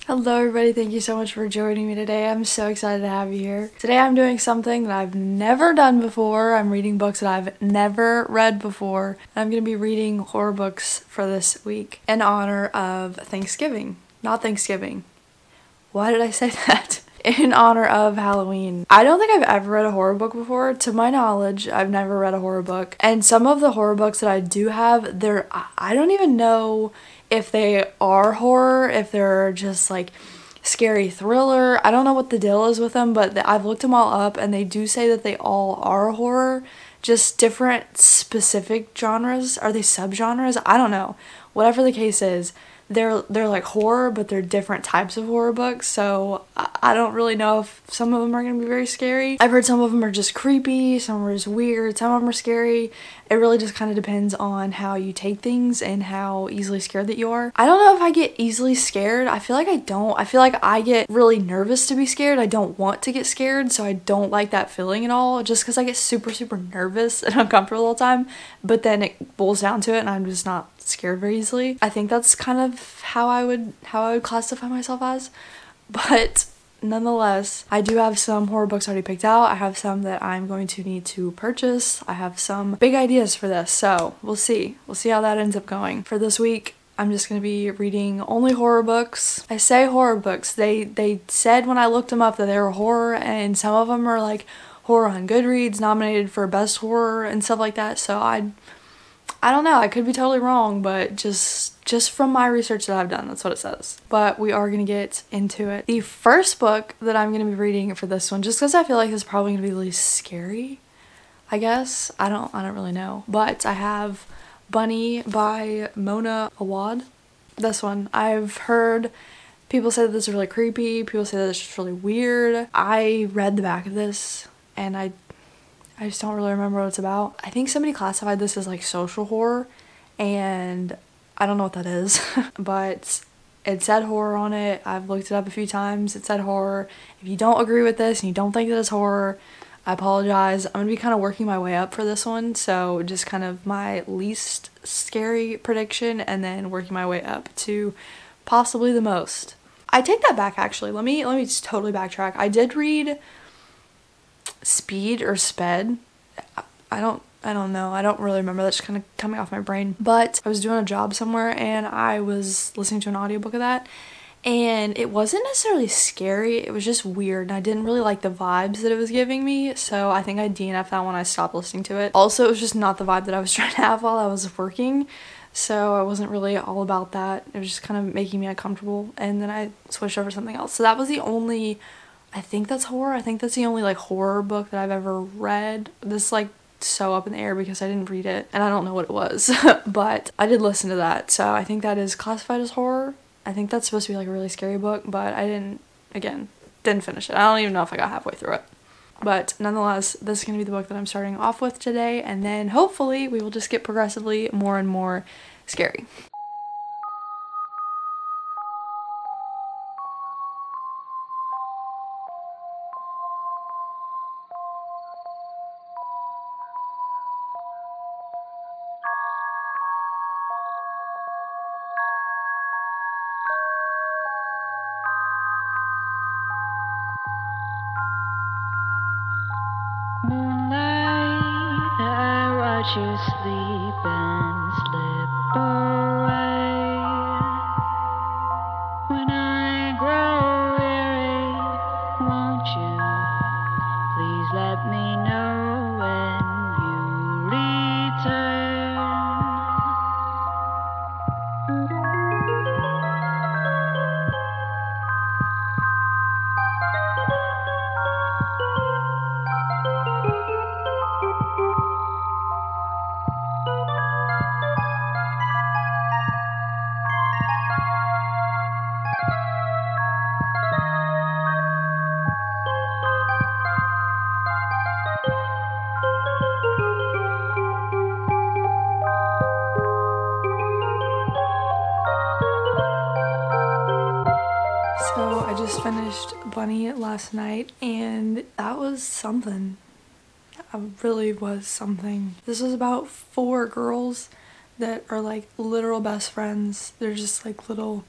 Hello everybody, thank you so much for joining me today. I'm so excited to have you here. Today I'm doing something that I've never done before. I'm reading books that I've never read before. I'm going to be reading horror books for this week in honor of Thanksgiving. Not Thanksgiving. Why did I say that? In honor of Halloween. I don't think I've ever read a horror book before. To my knowledge, I've never read a horror book. And some of the horror books that I do have, I don't even know if they are horror, if they're just like scary thriller. I don't know what the deal is with them, but I've looked them all up and they do say that they all are horror, just different specific genres. Are they subgenres? I don't know. Whatever the case is, they're like horror, but they're different types of horror books, so I don't really know if some of them are going to be very scary. I've heard some of them are just creepy, some are just weird, some of them are scary. It really just kind of depends on how you take things and how easily scared that you are. I don't know if I get easily scared. I feel like I don't. I feel like I get really nervous to be scared. I don't want to get scared, so I don't like that feeling at all, just because I get super nervous and uncomfortable all the time, but then it boils down to it and I'm just not scared very easily. I think that's kind of how I would classify myself as, but nonetheless, I do have some horror books already picked out. I have some that I'm going to need to purchase. I have some big ideas for this, so we'll see how that ends up going. For this week, I'm just going to be reading only horror books. I say horror books. They said when I looked them up that they were horror, and some of them are like horror on Goodreads, nominated for best horror and stuff like that, so I don't know, I could be totally wrong, but just from my research that I've done, that's what it says. But we are going to get into it. The first book that I'm going to be reading for this one, just because I feel like it's probably going to be the least scary, I guess. I don't really know. But I have Bunny by Mona Awad. This one, I've heard people say that this is really creepy, people say that it's just really weird. I read the back of this and I just don't really remember what it's about. I think somebody classified this as like social horror, and I don't know what that is, but it said horror on it. I've looked it up a few times. It said horror. If you don't agree with this and you don't think that it's horror, I apologize. I'm gonna be kind of working my way up for this one, so just kind of my least scary prediction and then working my way up to possibly the most. I take that back actually. Let me just totally backtrack. I did read Speed or Sped. I don't know. I don't really remember. That's just kind of coming off my brain. But I was doing a job somewhere and I was listening to an audiobook of that, and it wasn't necessarily scary. It was just weird and I didn't really like the vibes that it was giving me, so I think I DNF'd that one. I stopped listening to it. Also, it was just not the vibe that I was trying to have while I was working, so I wasn't really all about that. It was just kind of making me uncomfortable, and then I switched over to something else. So that was the only, I think that's horror. I think that's the only like horror book that I've ever read. This like so up in the air because I didn't read it and I don't know what it was, but I did listen to that, so I think that is classified as horror. I think that's supposed to be like a really scary book, but I didn't finish it. I don't even know if I got halfway through it. But nonetheless, this is going to be the book that I'm starting off with today, and then hopefully we will just get progressively more and more scary. Moonlight, I watch you sleep and slip away. When I grow weary, won't you please let me know when you return? So I just finished Bunny last night and that was something. That really was something. This was about 4 girls that are like literal best friends. They're just like little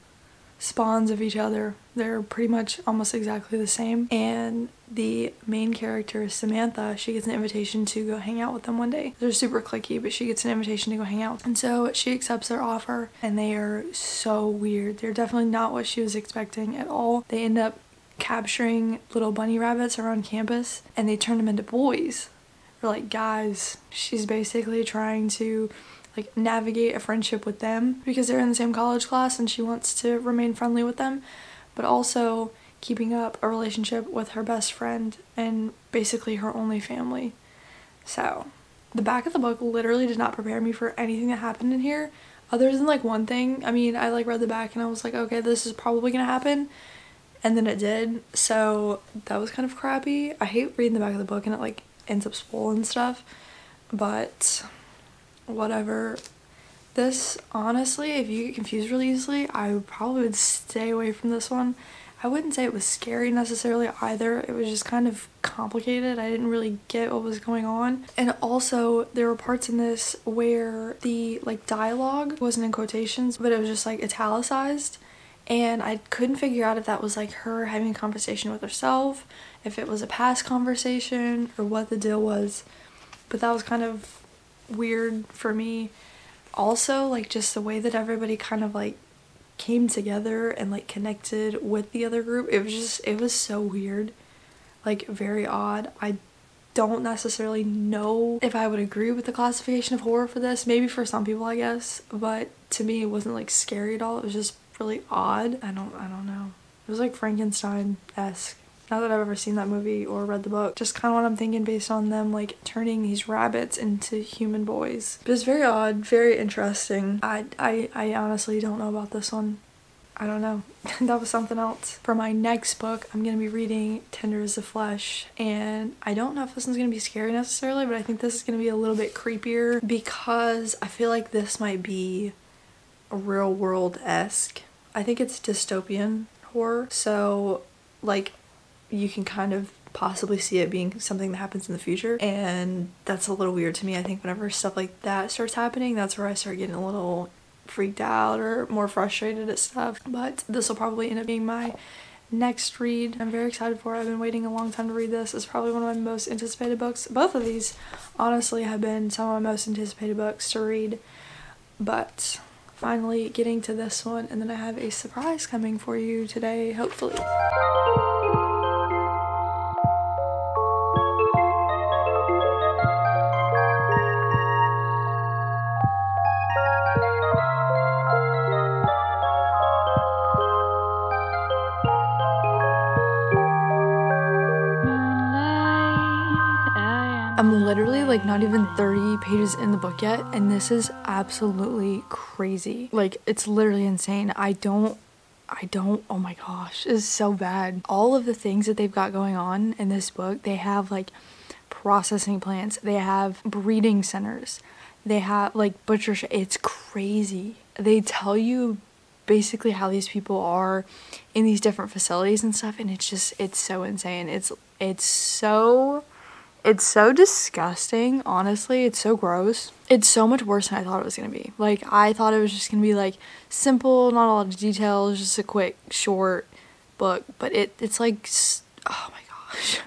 spawns of each other. They're pretty much almost exactly the same. And the main character, Samantha, she gets an invitation to go hang out with them one day. They're super cliquey, but she gets an invitation to go hang out. And so she accepts their offer, and they are so weird. They're definitely not what she was expecting at all. They end up capturing little bunny rabbits around campus, and they turn them into boys, or like guys. She's basically trying to like navigate a friendship with them because they're in the same college class, and she wants to remain friendly with them, but also keeping up a relationship with her best friend and basically her only family. So the back of the book literally did not prepare me for anything that happened in here, other than like one thing. I mean, I like read the back and I was like, okay, this is probably gonna happen, and then it did. So that was kind of crappy. I hate reading the back of the book and it like ends up spoiling stuff, but whatever. This, honestly, if you get confused really easily, I probably would stay away from this one. I wouldn't say it was scary necessarily either. It was just kind of complicated. I didn't really get what was going on. And also, there were parts in this where the like dialogue wasn't in quotations, but it was just like italicized. And I couldn't figure out if that was like her having a conversation with herself, if it was a past conversation, or what the deal was. But that was kind of weird for me. Also, like just the way that everybody kind of like came together and like connected with the other group, it was so weird, like very odd. I don't necessarily know if I would agree with the classification of horror for this. Maybe for some people, I guess, but to me it wasn't like scary at all. It was just really odd. I don't know. It was like Frankenstein-esque. Not that I've ever seen that movie or read the book. Just kind of what I'm thinking based on them like turning these rabbits into human boys. But it's very odd, very interesting. I honestly don't know about this one. I don't know. That was something else. For my next book, I'm going to be reading Tender as the Flesh. And I don't know if this one's going to be scary necessarily, but I think this is going to be a little bit creepier because I feel like this might be a real world-esque. I think it's dystopian horror. So like you can kind of possibly see it being something that happens in the future, and that's a little weird to me. I think whenever stuff like that starts happening, that's where I start getting a little freaked out or more frustrated at stuff. But this will probably end up being my next read. I'm very excited for it. I've been waiting a long time to read this. It's probably one of my most anticipated books. Both of these honestly have been some of my most anticipated books to read, but finally getting to this one, and then I have a surprise coming for you today, hopefully. I'm literally like not even 30 pages in the book yet, and this is absolutely crazy. Like, it's literally insane. I don't, oh my gosh, it's so bad. All of the things that they've got going on in this book, they have like processing plants, they have breeding centers, they have like it's crazy. They tell you basically how these people are in these different facilities and stuff, and it's so insane. It's so disgusting, honestly. It's so gross. It's so much worse than I thought it was gonna be. Like, I thought it was just gonna be like simple, not a lot of details, just a quick, short book. But it's like, oh my gosh.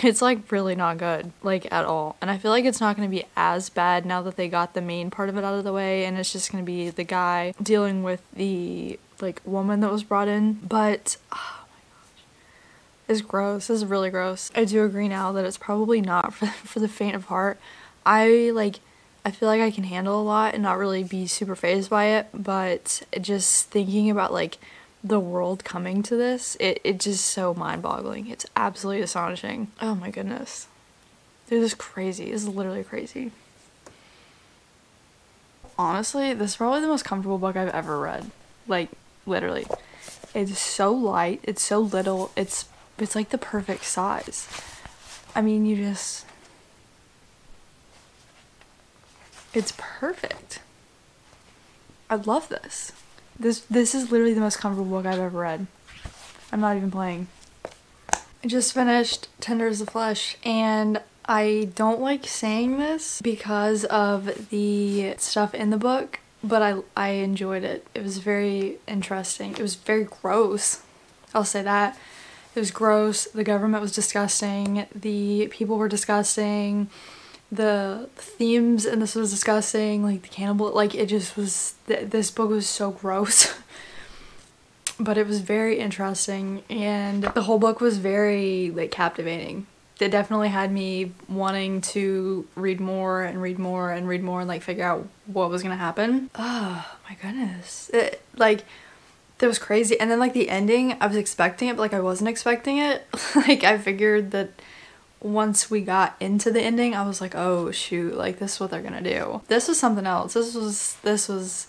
It's like really not good, like at all. And I feel like it's not gonna be as bad now that they got the main part of it out of the way, and it's just gonna be the guy dealing with the like woman that was brought in. But it's gross. It's really gross. I do agree now that it's probably not for the faint of heart. I feel like I can handle a lot and not really be super fazed by it, but just thinking about like the world coming to this, it just so mind-boggling. It's absolutely astonishing. Oh my goodness. Dude, this is crazy. This is literally crazy. Honestly, this is probably the most comfortable book I've ever read. Like, literally. It's so light. It's so little. It's like the perfect size. I mean, it's perfect. I love this. This is literally the most comfortable book I've ever read. I'm not even playing. I just finished Tender as the Flesh, and I don't like saying this because of the stuff in the book, but I enjoyed it. It was very interesting. It was very gross. I'll say that. It was gross. The government was disgusting. The people were disgusting. The themes in this was disgusting. Like the cannibal, like it just was, this book was so gross. But it was very interesting, and the whole book was very like captivating. It definitely had me wanting to read more and read more and read more and like figure out what was gonna happen. Oh my goodness. Like, that was crazy. And then like the ending, I was expecting it, but like I wasn't expecting it. Like I figured that once we got into the ending, I was like, oh shoot, like this is what they're gonna do. This was something else. This was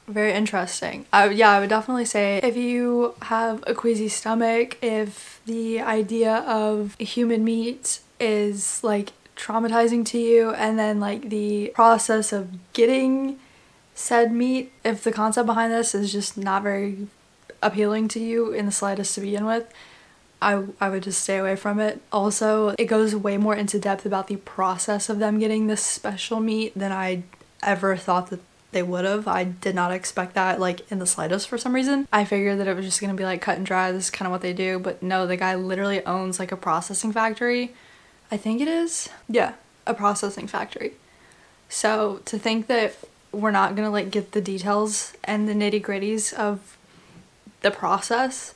very interesting. Yeah, I would definitely say if you have a queasy stomach, if the idea of human meat is like traumatizing to you, and then like the process of getting said meat, if the concept behind this is just not very appealing to you in the slightest to begin with, I would just stay away from it. Also, it goes way more into depth about the process of them getting this special meat than I ever thought that they would have. I did not expect that like in the slightest for some reason. I figured that it was just gonna be like cut and dry, this is kind of what they do, but no, the guy literally owns like a processing factory. I think it is. Yeah, a processing factory. So to think that we're not gonna like get the details and the nitty-gritties of the process,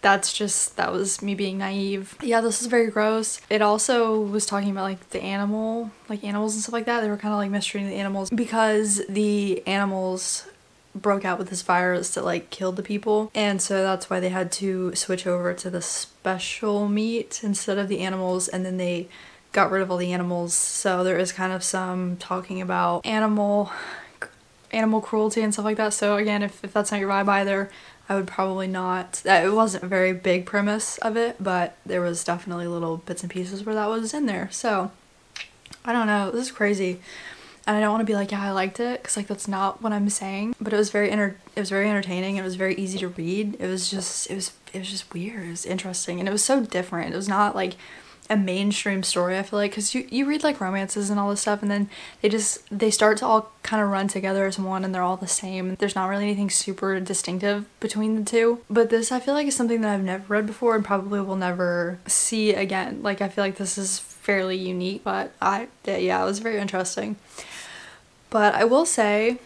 that was me being naive. Yeah, this is very gross. It also was talking about like the animals and stuff like that. They were kind of like mistreating the animals because the animals broke out with this virus that like killed the people, and so that's why they had to switch over to the special meat instead of the animals, and then they got rid of all the animals. So there is kind of some talking about animal cruelty and stuff like that. So again, if that's not your vibe either, I would probably not. It wasn't a very big premise of it, but there was definitely little bits and pieces where that was in there. So I don't know, this is crazy. And I don't want to be like, yeah, I liked it, because like that's not what I'm saying. But it was very entertaining. It was very easy to read. It was just weird. It was interesting, and it was so different. It was not like a mainstream story, I feel like, because you read like romances and all this stuff, and then they start to all kind of run together as one, and they're all the same. There's not really anything super distinctive between the two. But this, I feel like, is something that I've never read before and probably will never see again. Like, I feel like this is fairly unique, but yeah, it was very interesting. But I will say,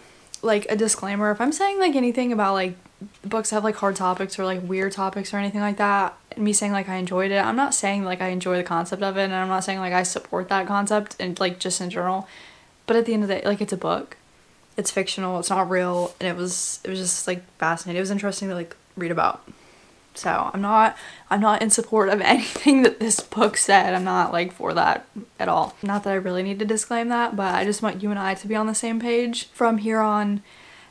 like, a disclaimer, if I'm saying like anything about like books that have like hard topics or like weird topics or anything like that, and me saying like I enjoyed it, I'm not saying like I enjoy the concept of it, and I'm not saying like I support that concept and like just in general. But at the end of the day, like, it's a book, it's fictional, it's not real, and it was just like fascinating. It was interesting to like read about. So I'm not in support of anything that this book said. I'm not like for that at all. Not that I really need to disclaim that, but I just want you and I to be on the same page from here on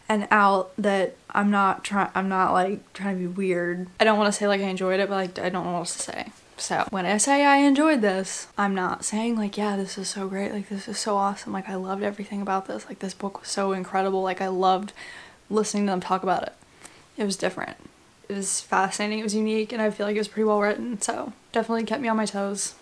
and out, that I'm not like trying to be weird. I don't want to say like I enjoyed it, but like I don't know what else to say. So when I say I enjoyed this, I'm not saying like, yeah, this is so great, like this is so awesome, like I loved everything about this, like this book was so incredible, like I loved listening to them talk about it. It was different. It was fascinating, it was unique, and I feel like it was pretty well written, so definitely kept me on my toes.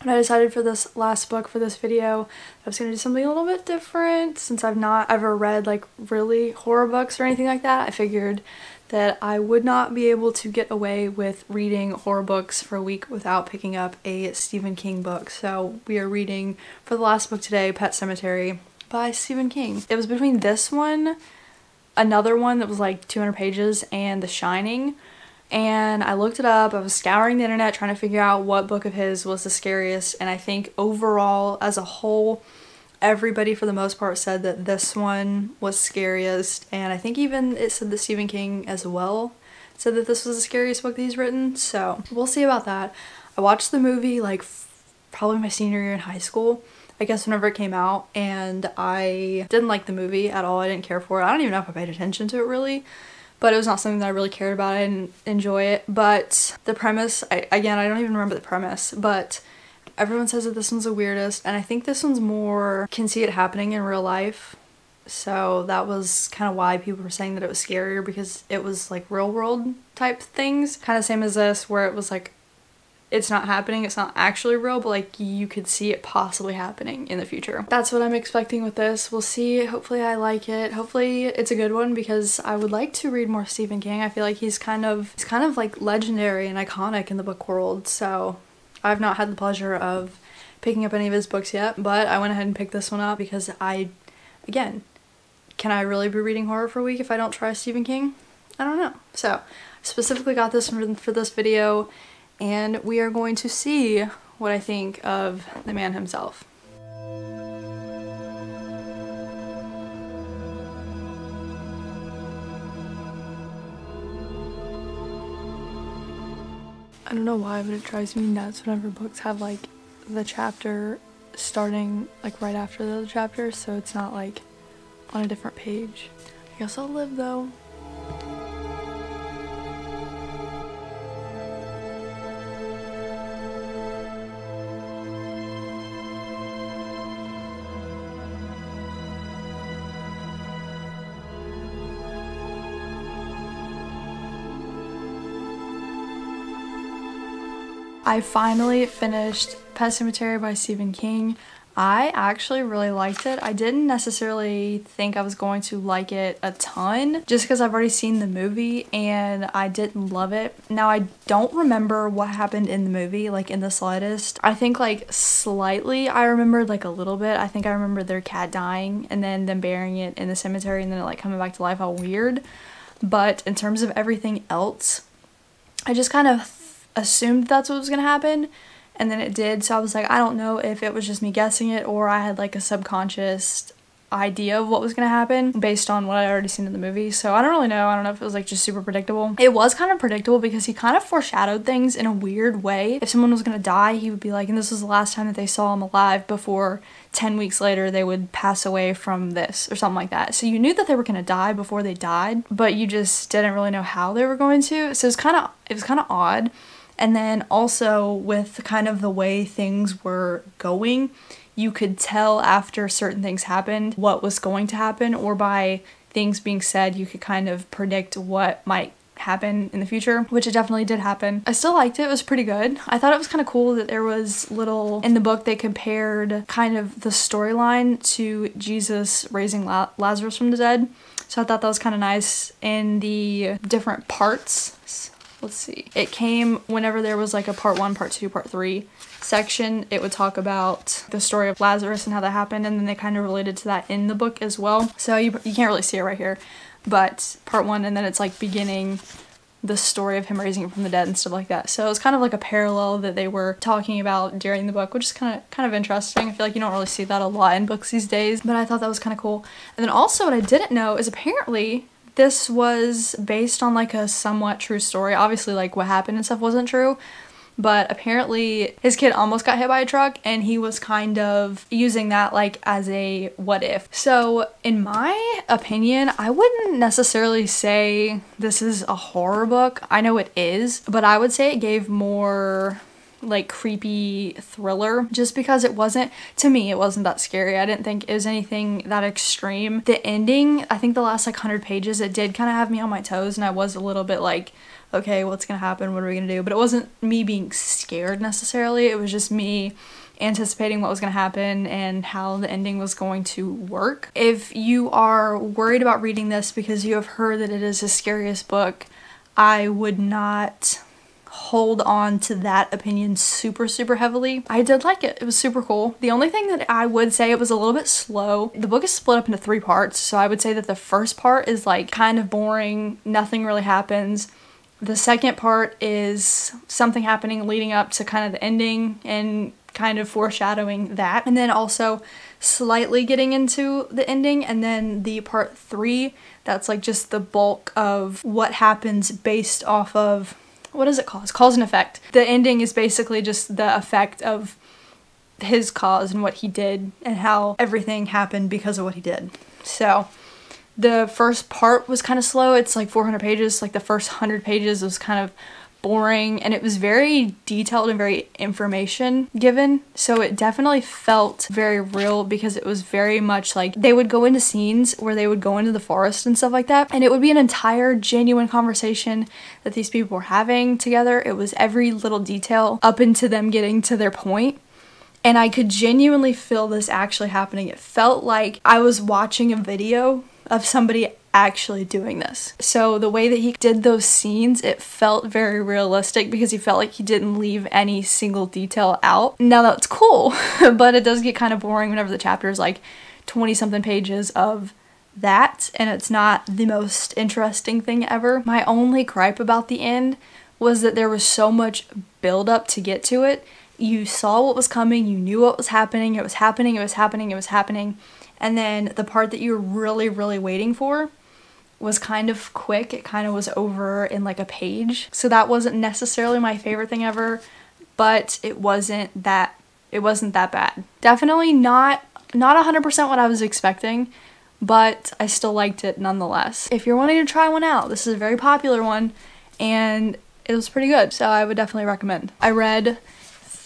When I decided for this last book for this video, I was going to do something a little bit different. Since I've not ever read like really horror books or anything like that, I figured that I would not be able to get away with reading horror books for a week without picking up a Stephen King book. So we are reading, for the last book today, Pet Sematary by Stephen King. It was between this one, another one that was like 200 pages, and The Shining. And I looked it up, I was scouring the internet trying to figure out what book of his was the scariest, and I think overall, as a whole, everybody for the most part said that this one was scariest, and I think even it said that Stephen King as well said that this was the scariest book that he's written, so we'll see about that. I watched the movie like probably my senior year in high school, I guess whenever it came out, and I didn't like the movie at all. I didn't care for it. I don't even know if I paid attention to it really. But it was not something that I really cared about. I didn't enjoy it. But the premise, again, I don't even remember the premise, but everyone says that this one's the weirdest, and I think this one's more, can see it happening in real life. So that was kind of why people were saying that it was scarier, because it was like real world type things. Kind of same as this, where it was like it's not happening, it's not actually real, but like you could see it possibly happening in the future. That's what I'm expecting with this. We'll see. Hopefully I like it. Hopefully it's a good one, because I would like to read more Stephen King. I feel like he's kind of like legendary and iconic in the book world. So I've not had the pleasure of picking up any of his books yet, but I went ahead and picked this one up because again, can I really be reading horror for a week if I don't try Stephen King? I don't know. So I specifically got this for this video, and we are going to see what I think of the man himself. I don't know why, but it drives me nuts whenever books have like the chapter starting like right after the other chapter, so it's not like on a different page. I guess I'll live though. I finally finished Pet Sematary by Stephen King. I actually really liked it. I didn't necessarily think I was going to like it a ton, just because I've already seen the movie and I didn't love it. Now, I don't remember what happened in the movie, like in the slightest. I think like slightly I remembered like a little bit. I think I remember their cat dying and then them burying it in the cemetery and then it like coming back to life, all weird. But in terms of everything else, I just kind of assumed that's what was gonna happen, and then it did. So I was like, I don't know if it was just me guessing it or I had like a subconscious idea of what was gonna happen based on what I already seen in the movie. So I don't really know. I don't know if it was like just super predictable. It was kind of predictable because he kind of foreshadowed things in a weird way. If someone was gonna die, he would be like, and this was the last time that they saw him alive before 10 weeks later they would pass away from this or something like that. So you knew that they were gonna die before they died, but you just didn't really know how they were going to. So it was kind of odd. And then also with kind of the way things were going, you could tell after certain things happened what was going to happen, or by things being said, you could kind of predict what might happen in the future, which it definitely did happen. I still liked it. It was pretty good. I thought it was kind of cool that there was little, in the book they compared kind of the storyline to Jesus raising Lazarus from the dead. So I thought that was kind of nice in the different parts. Let's see. It came whenever there was like a part 1, part 2, part 3 section. It would talk about the story of Lazarus and how that happened, and then they kind of related to that in the book as well. So you can't really see it right here, but part 1, and then it's like beginning the story of him raising him from the dead and stuff like that. So it was kind of like a parallel that they were talking about during the book, which is kind of interesting. I feel like you don't really see that a lot in books these days, but I thought that was kind of cool. And then also what I didn't know is apparently this was based on like a somewhat true story. Obviously like what happened and stuff wasn't true, but apparently his kid almost got hit by a truck and he was kind of using that like as a what if. So in my opinion, I wouldn't necessarily say this is a horror book. I know it is, but I would say it gave more like creepy thriller, just because it wasn't, to me, it wasn't that scary. I didn't think it was anything that extreme. The ending, I think the last like 100 pages, it did kind of have me on my toes, and I was a little bit like, okay, what's gonna happen? What are we gonna do? But it wasn't me being scared necessarily. It was just me anticipating what was gonna happen and how the ending was going to work. If you are worried about reading this because you have heard that it is the scariest book, I would not hold on to that opinion super heavily. I did like it. It was super cool. The only thing that I would say, it was a little bit slow. The book is split up into 3 parts, so I would say that the first part is like kind of boring, nothing really happens. The second part is something happening leading up to kind of the ending and kind of foreshadowing that, and then also slightly getting into the ending. And then the part 3, that's like just the bulk of what happens based off of, what is it called? It's cause and effect. The ending is basically just the effect of his cause and what he did and how everything happened because of what he did. So the first part was kind of slow. It's like 400 pages. Like the first 100 pages was kind of boring, and it was very detailed and very information given, so it definitely felt very real because it was very much like they would go into scenes where they would go into the forest and stuff like that, and it would be an entire genuine conversation that these people were having together. It was every little detail up into them getting to their point. And I could genuinely feel this actually happening. It felt like I was watching a video of somebody actually doing this. So the way that he did those scenes, it felt very realistic because he felt like he didn't leave any single detail out. Now that's cool, but it does get kind of boring whenever the chapter is like 20 something pages of that, and it's not the most interesting thing ever. My only gripe about the end was that there was so much build up to get to it. You saw what was coming, you knew what was happening, it was happening, it was happening, it was happening, and then the part that you were really, really waiting for was kind of quick. It kind of was over in like a page. So that wasn't necessarily my favorite thing ever, but it wasn't that bad. Definitely not 100% what I was expecting, but I still liked it nonetheless. If you're wanting to try one out, this is a very popular one, and it was pretty good, so I would definitely recommend. I read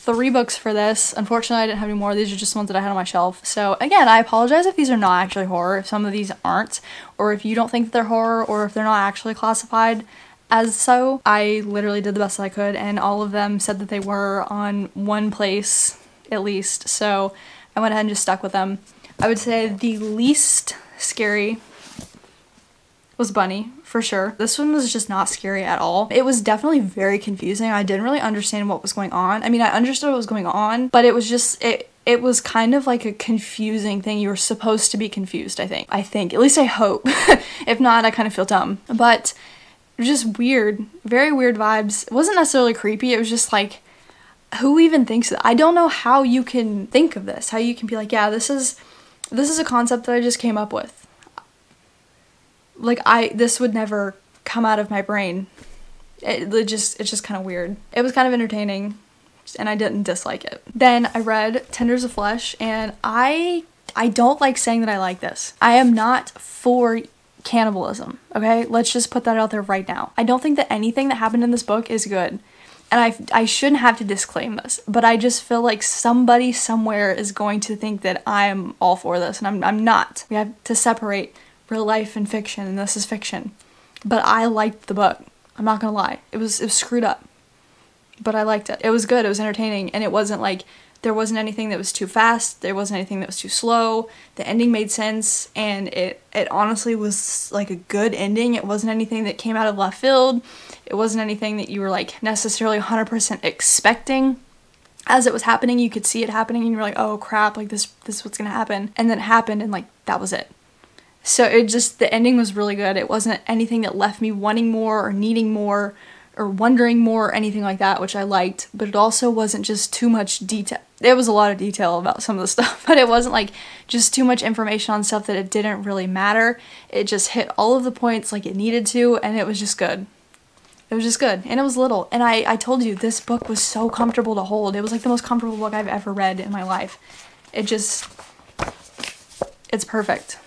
3 books for this. Unfortunately, I didn't have any more. These are just ones that I had on my shelf. So again, I apologize if these are not actually horror, if some of these aren't, or if you don't think that they're horror, or if they're not actually classified as so. I literally did the best that I could, and all of them said that they were on one place at least, so I went ahead and just stuck with them. I would say the least scary was Bunny, for sure. This one was just not scary at all. It was definitely very confusing. I didn't really understand what was going on. I mean, I understood what was going on, but it was just, it was kind of like a confusing thing. You were supposed to be confused, I think. At least I hope. If not, I kind of feel dumb. But it was just weird. Very weird vibes. It wasn't necessarily creepy. It was just like, who even thinks that? I don't know how you can think of this. How you can be like, yeah, this is a concept that I just came up with. Like, this would never come out of my brain. It's just kind of weird. It was kind of entertaining, and I didn't dislike it. Then I read Tenders of Flesh, and I don't like saying that I like this. I am not for cannibalism, okay? Let's just put that out there right now. I don't think that anything that happened in this book is good. And I shouldn't have to disclaim this, but I just feel like somebody somewhere is going to think that I'm all for this, and I'm not. We have to separate real life and fiction, and this is fiction. But I liked the book. I'm not gonna lie. It was screwed up, but I liked it. It was good. It was entertaining, and it wasn't like, there wasn't anything that was too fast. There wasn't anything that was too slow. The ending made sense, and it honestly was like a good ending. It wasn't anything that came out of left field. It wasn't anything that you were like necessarily 100% expecting. As it was happening, you could see it happening, and you were like, oh crap, like this is what's gonna happen. And then it happened, and like, that was it. So the ending was really good. It wasn't anything that left me wanting more or needing more or wondering more or anything like that, which I liked, but it also wasn't just too much detail. There was a lot of detail about some of the stuff, but it wasn't like just too much information on stuff that it didn't really matter. It just hit all of the points like it needed to, and it was just good. It was just good, and it was little. And I told you, this book was so comfortable to hold. It was like the most comfortable book I've ever read in my life. It's perfect.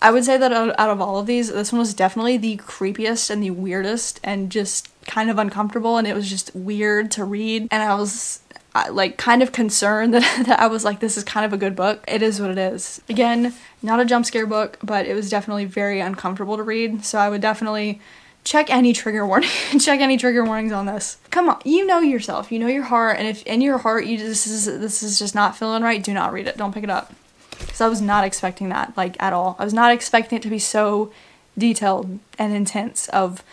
I would say that out of all of these, this one was definitely the creepiest and the weirdest and just kind of uncomfortable, and it was just weird to read, and I was like kind of concerned that I was like, this is kind of a good book. It is what it is. Again, not a jump scare book, but it was definitely very uncomfortable to read, so I would definitely check any trigger warning. Check any trigger warnings on this. Come on, you know yourself, you know your heart, and if in your heart this is just not feeling right, do not read it. Don't pick it up. Because I was not expecting that, like, at all. I was not expecting it to be so detailed and intense of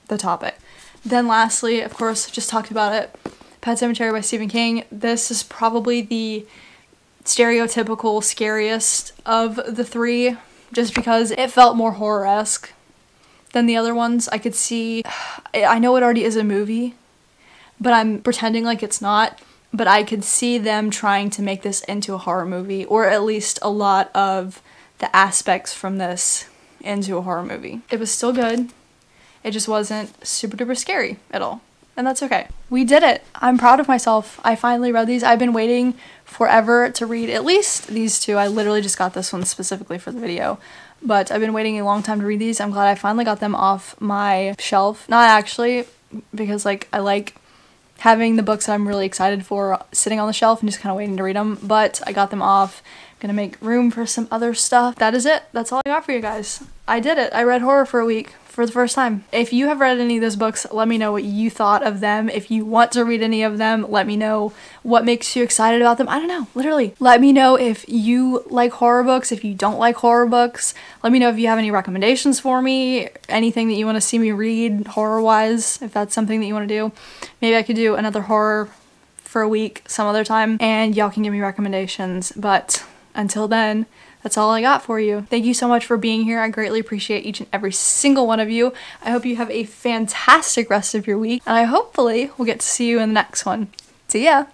the topic. Then lastly, of course, just talked about it, Pet Sematary by Stephen King. This is probably the stereotypical scariest of the 3, just because it felt more horror-esque than the other ones. I could see, I know it already is a movie, but I'm pretending like it's not. But I could see them trying to make this into a horror movie, or at least a lot of the aspects from this into a horror movie. It was still good. It just wasn't super duper scary at all. And that's okay. We did it. I'm proud of myself. I finally read these. I've been waiting forever to read at least these 2. I literally just got this one specifically for the video. But I've been waiting a long time to read these. I'm glad I finally got them off my shelf. Not actually. because like I like having the books that I'm really excited for sitting on the shelf and just kind of waiting to read them, but I got them off. I'm gonna make room for some other stuff. That is it. That's all I got for you guys. I did it. I read horror for a week for the first time. If you have read any of those books, let me know what you thought of them. If you want to read any of them, let me know what makes you excited about them. I don't know, literally. Let me know if you like horror books, if you don't like horror books. Let me know if you have any recommendations for me, anything that you want to see me read horror-wise, if that's something that you want to do. Maybe I could do another horror for a week some other time, and y'all can give me recommendations. But until then, that's all I got for you. Thank you so much for being here. I greatly appreciate each and every single one of you. I hope you have a fantastic rest of your week, and I hopefully will get to see you in the next one. See ya!